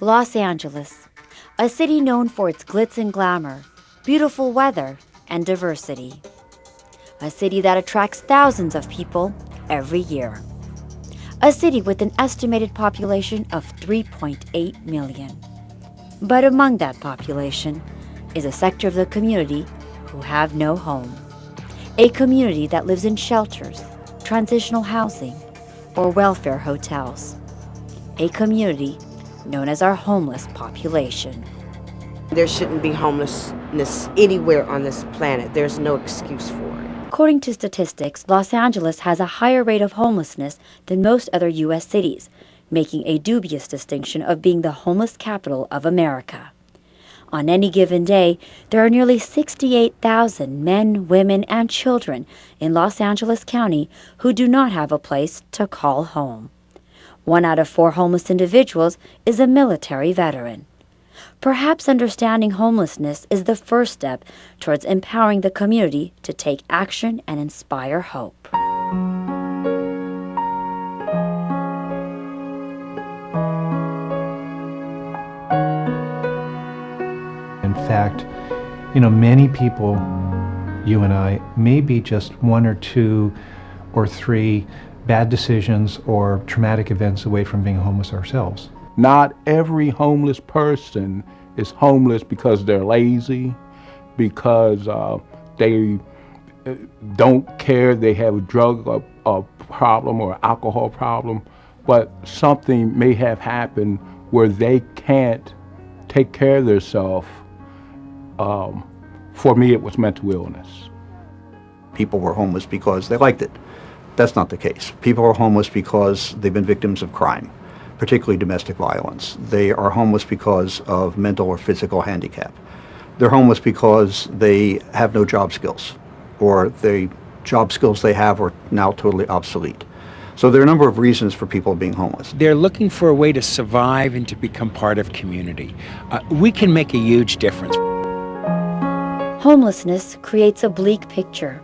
Los Angeles, a city known for its glitz and glamour, beautiful weather, and diversity. A city that attracts thousands of people every year. A city with an estimated population of 3.8 million. But among that population is a sector of the community who have no home. A community that lives in shelters, transitional housing, or welfare hotels. A community known as our homeless population. There shouldn't be homelessness anywhere on this planet. There's no excuse for it. According to statistics, Los Angeles has a higher rate of homelessness than most other U.S. cities, making a dubious distinction of being the homeless capital of America. On any given day, there are nearly 68,000 men, women, and children in Los Angeles County who do not have a place to call home. 1 out of 4 homeless individuals is a military veteran. Perhaps understanding homelessness is the first step towards empowering the community to take action and inspire hope. In fact, many people, you and I, may be just 1 or 2 or 3 bad decisions or traumatic events away from being homeless ourselves. Not every homeless person is homeless because they're lazy, because they don't care, they have a drug problem or alcohol problem, but something may have happened where they can't take care of themselves. For me, it was mental illness. People were homeless because they liked it. That's not the case. People are homeless because they've been victims of crime, particularly domestic violence. They are homeless because of mental or physical handicap. They're homeless because they have no job skills, or the job skills they have are now totally obsolete. So there are a number of reasons for people being homeless. They're looking for a way to survive and to become part of community. We can make a huge difference. Homelessness creates a bleak picture.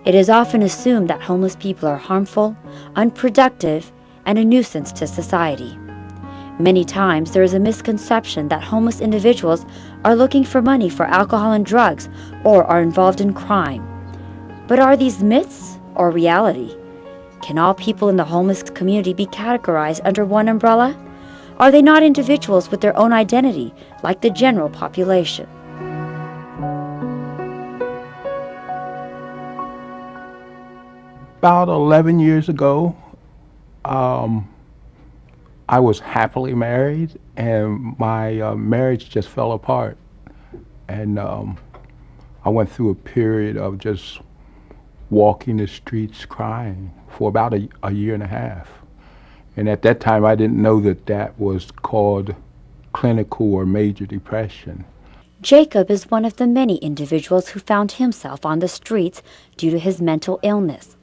It is often assumed that homeless people are harmful, unproductive, and a nuisance to society. Many times there is a misconception that homeless individuals are looking for money for alcohol and drugs or are involved in crime. But are these myths or reality? Can all people in the homeless community be categorized under one umbrella? Are they not individuals with their own identity, like the general population? About 11 years ago, I was happily married, and my marriage just fell apart. And I went through a period of just walking the streets crying for about a year and a half. And at that time, I didn't know that that was called clinical or major depression. Jacob is one of the many individuals who found himself on the streets due to his mental illness.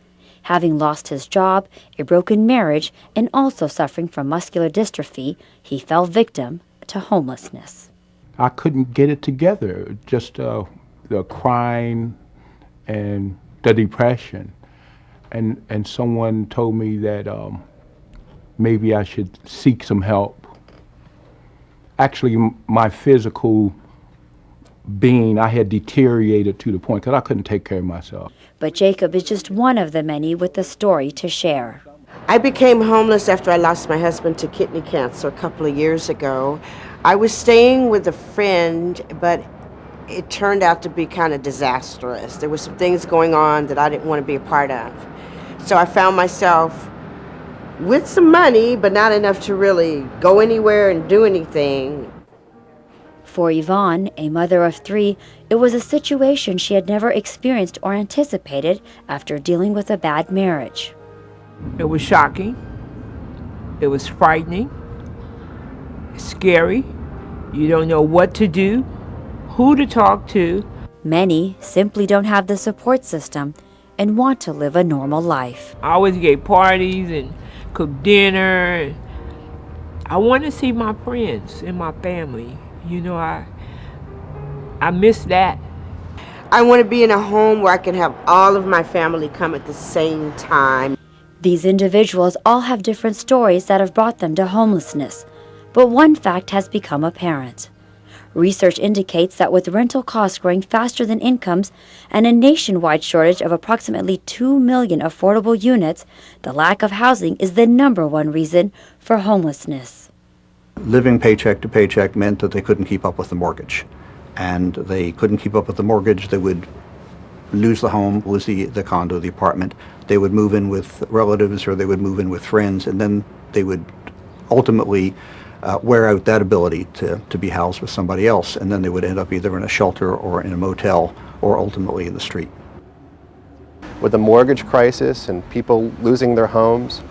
Having lost his job, a broken marriage, and also suffering from muscular dystrophy, he fell victim to homelessness. I couldn't get it together, just the crying and the depression. And someone told me that maybe I should seek some help. Actually, my physical being, I had deteriorated to the point because I couldn't take care of myself. But Jacob is just one of the many with a story to share. I became homeless after I lost my husband to kidney cancer a couple of years ago. I was staying with a friend, but it turned out to be kind of disastrous. There were some things going on that I didn't want to be a part of. So I found myself with some money, but not enough to really go anywhere and do anything. For Yvonne, a mother of 3, it was a situation she had never experienced or anticipated after dealing with a bad marriage. It was shocking. It was frightening, scary. You don't know what to do, who to talk to. Many simply don't have the support system and want to live a normal life. I always gave parties and cooked dinner. I want to see my friends and my family. I miss that. I want to be in a home where I can have all of my family come at the same time. These individuals all have different stories that have brought them to homelessness. But one fact has become apparent. Research indicates that with rental costs growing faster than incomes and a nationwide shortage of approximately 2 million affordable units, the lack of housing is the #1 reason for homelessness. Living paycheck to paycheck meant that they couldn't keep up with the mortgage. And they couldn't keep up with the mortgage. They would lose the home, lose the condo, the apartment. They would move in with relatives or they would move in with friends, and then they would ultimately wear out that ability to be housed with somebody else, and then they would end up either in a shelter or in a motel or ultimately in the street. With the mortgage crisis and people losing their homes,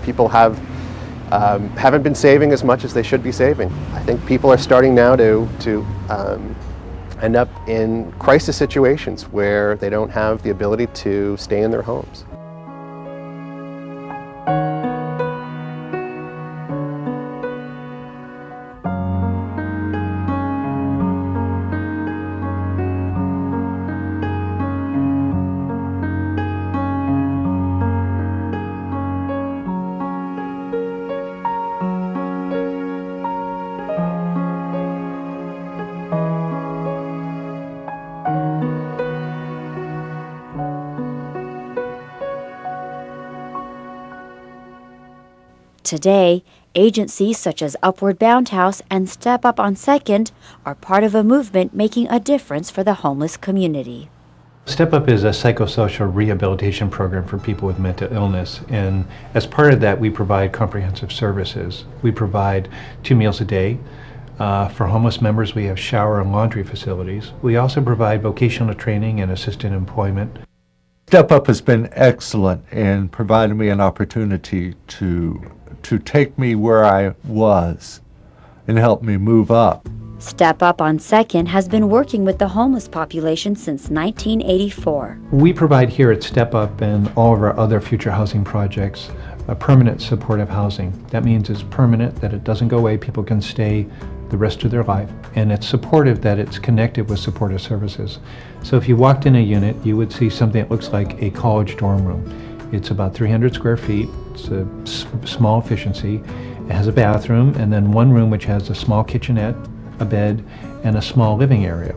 people haven't been saving as much as they should be saving. I think people are starting now to end up in crisis situations where they don't have the ability to stay in their homes. Today, agencies such as Upward Bound House and Step Up on Second are part of a movement making a difference for the homeless community. Step Up is a psychosocial rehabilitation program for people with mental illness, and as part of that we provide comprehensive services. We provide 2 meals a day. For homeless members we have shower and laundry facilities. We also provide vocational training and assisted employment. Step Up has been excellent in providing me an opportunity to take me where I was and help me move up. Step Up on Second has been working with the homeless population since 1984. We provide here at Step Up and all of our other future housing projects a permanent supportive housing. That means it's permanent, that it doesn't go away, people can stay the rest of their life, and it's supportive, that it's connected with supportive services. So if you walked in a unit, you would see something that looks like a college dorm room. It's about 300 square feet, it's a small efficiency. It has a bathroom and then one room which has a small kitchenette, a bed, and a small living area.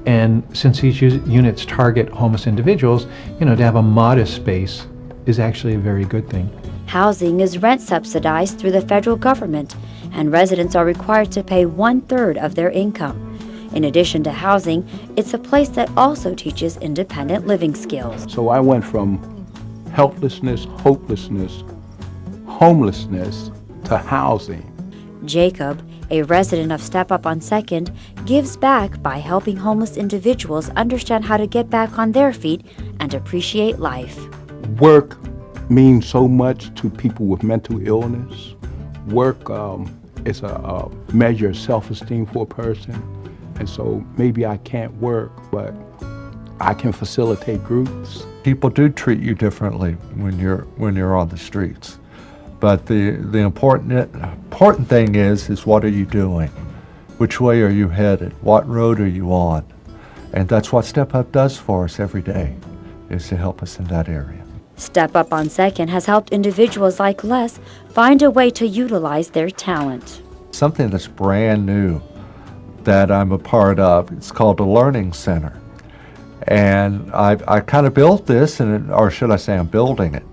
And since these units target homeless individuals, to have a modest space is actually a very good thing. Housing is rent subsidized through the federal government, and residents are required to pay 1/3 of their income. In addition to housing, it's a place that also teaches independent living skills. So I went from helplessness, hopelessness, homelessness to housing. Jacob, a resident of Step Up on Second, gives back by helping homeless individuals understand how to get back on their feet and appreciate life. Work means so much to people with mental illness. Work is a measure of self-esteem for a person. And so maybe I can't work, but I can facilitate groups. People do treat you differently when you're on the streets. But the important thing is what are you doing? Which way are you headed? What road are you on? And that's what Step Up does for us every day, is to help us in that area. Step Up on Second has helped individuals like Les find a way to utilize their talent. Something that's brand new that I'm a part of, it's called a learning center. And I kind of built this, or should I say I'm building it.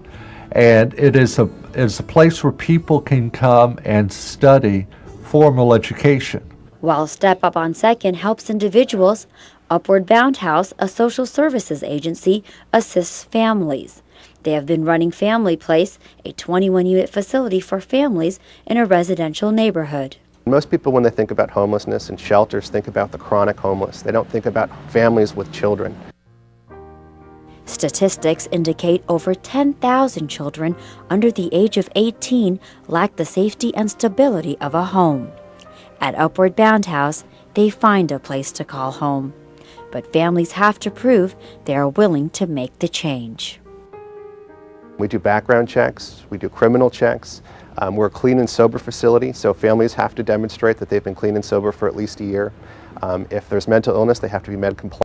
And it's a place where people can come and study formal education. While Step Up on Second helps individuals, Upward Bound House, a social services agency, assists families. They have been running Family Place, a 21-unit facility for families in a residential neighborhood. Most people, when they think about homelessness and shelters, think about the chronic homeless. They don't think about families with children. Statistics indicate over 10,000 children under the age of 18 lack the safety and stability of a home. At Upward Bound House, they find a place to call home. But families have to prove they are willing to make the change. We do background checks, we do criminal checks. We're a clean and sober facility, so families have to demonstrate that they've been clean and sober for at least a year. If there's mental illness, they have to be med compliant.